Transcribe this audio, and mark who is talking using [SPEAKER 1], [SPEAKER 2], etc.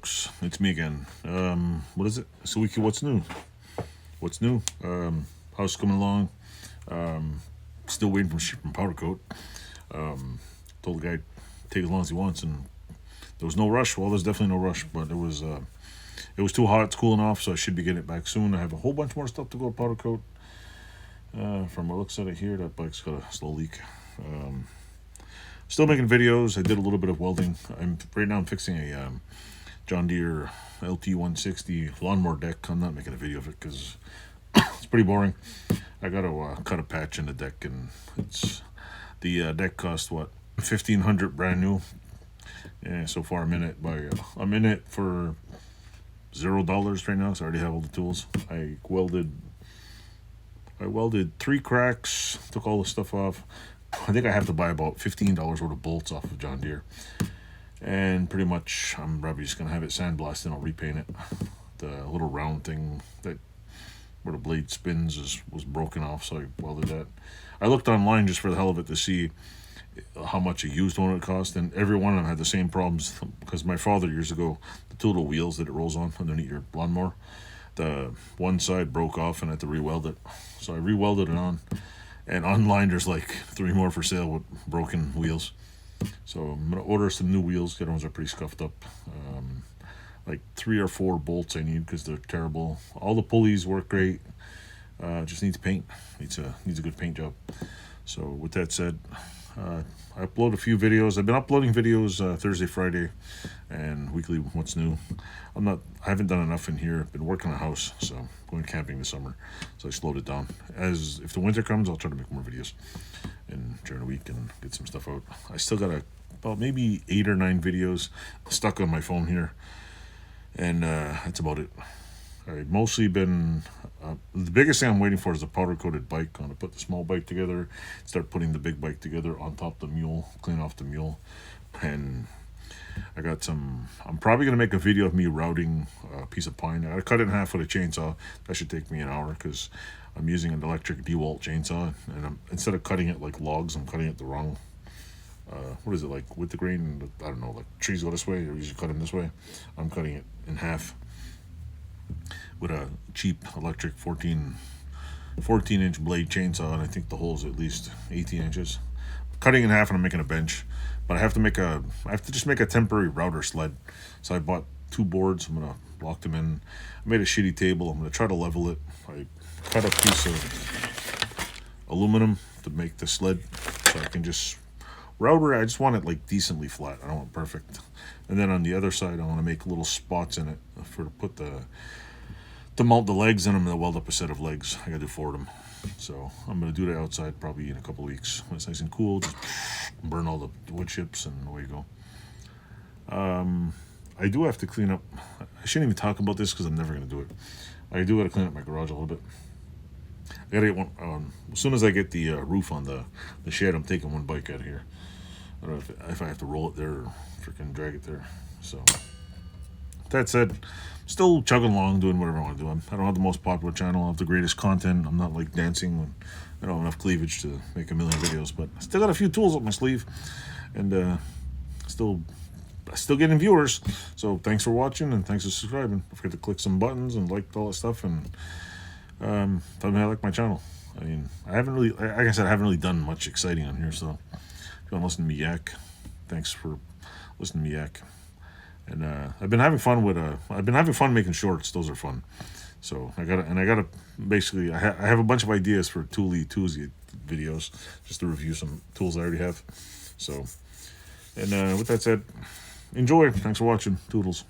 [SPEAKER 1] folks? It's me again. What is it? Suiki, what's new? What's new? How's it coming along? Still waiting for ship from Powder Coat. Told the guy take as long as he wants, and there was no rush. Well, there's definitely no rush, but it was too hot. It's cooling off, so I should be getting it back soon. I have a whole bunch more stuff to go to Powder Coat. From what looks at it here, that bike's got a slow leak. Still making videos. I did a little bit of welding. Right now I'm fixing a John Deere LT160 lawnmower deck. I'm not making a video of it because it's pretty boring. I got to cut a patch in the deck, and the deck cost what, $1,500 brand new. Yeah, so far I'm in it for $0 right now. So I already have all the tools. I welded 3 cracks. Took all the stuff off. I think I have to buy about $15 worth of bolts off of John Deere. And pretty much I'm probably just going to have it sandblasted and I'll repaint it. The little round thing that where the blade spins was broken off, so I welded that. I looked online just for the hell of it to see how much a used one would cost, and every one of them had the same problems because my father years ago, the two little wheels that it rolls on underneath your lawnmower, the one side broke off and I had to re-weld it. So I re-welded it on. And online, there's like 3 more for sale with broken wheels. So I'm going to order some new wheels. The other ones are pretty scuffed up. Like 3 or 4 bolts I need because they're terrible. All the pulleys work great. Just needs paint. Needs a good paint job. So with that said, I upload a few videos. I've been uploading videos Thursday, Friday, and weekly what's new. I haven't done enough in here. I've been working on a house, so going camping this summer, so I slowed it down. If the winter comes, I'll try to make more videos during the week and get some stuff out. I still got about maybe 8 or 9 videos stuck on my phone here, and that's about it. I've mostly been the biggest thing I'm waiting for is a powder coated bike. I'm gonna put the small bike together, start putting the big bike together on top of the mule, clean off the mule, and I got some. I'm probably gonna make a video of me routing a piece of pine. I cut it in half with a chainsaw. That should take me an hour because I'm using an electric DeWalt chainsaw, and instead of cutting it like logs, I'm cutting it the wrong. What is it, like with the grain? I don't know. Like trees go this way, you usually cut them this way. I'm cutting it in half with a cheap electric 14-inch blade chainsaw, and I think the hole's at least 18 inches. Cutting in half, and I'm making a bench, but I have to just make a temporary router sled. So I bought 2 boards. I'm gonna lock them in. I made a shitty table. I'm gonna try to level it. I cut a piece of aluminum to make the sled, so I can just router. I just want it like decently flat. I don't want perfect. And then on the other side, I want to make little spots in it to mount the legs in them, and weld up a set of legs. I gotta do 4 of them. So I'm gonna do that outside probably in a couple of weeks when it's nice and cool. Just burn all the wood chips and away you go. I do have to clean up. I shouldn't even talk about this because I'm never gonna do it. I do gotta clean up my garage a little bit. I gotta get one. As soon as I get the roof on the shed, I'm taking one bike out of here. I don't know if I have to roll it there or freaking drag it there. So that said, still chugging along, doing whatever I want to do. I don't have the most popular channel. I don't have the greatest content. I'm not like dancing. I don't have enough cleavage to make a million videos, but I still got a few tools up my sleeve, and still getting viewers. So thanks for watching, and thanks for subscribing. Don't forget to click some buttons and like all that stuff, and tell me how you like my channel. I mean, I haven't really, like I said, I haven't really done much exciting on here. So if you want to listen to me yak, thanks for listening to me yak. And I've been having fun making shorts. Those are fun. So I gotta basically I have a bunch of ideas for Tuesday videos, just to review some tools I already have. So, and with that said, enjoy. Thanks for watching. Toodles.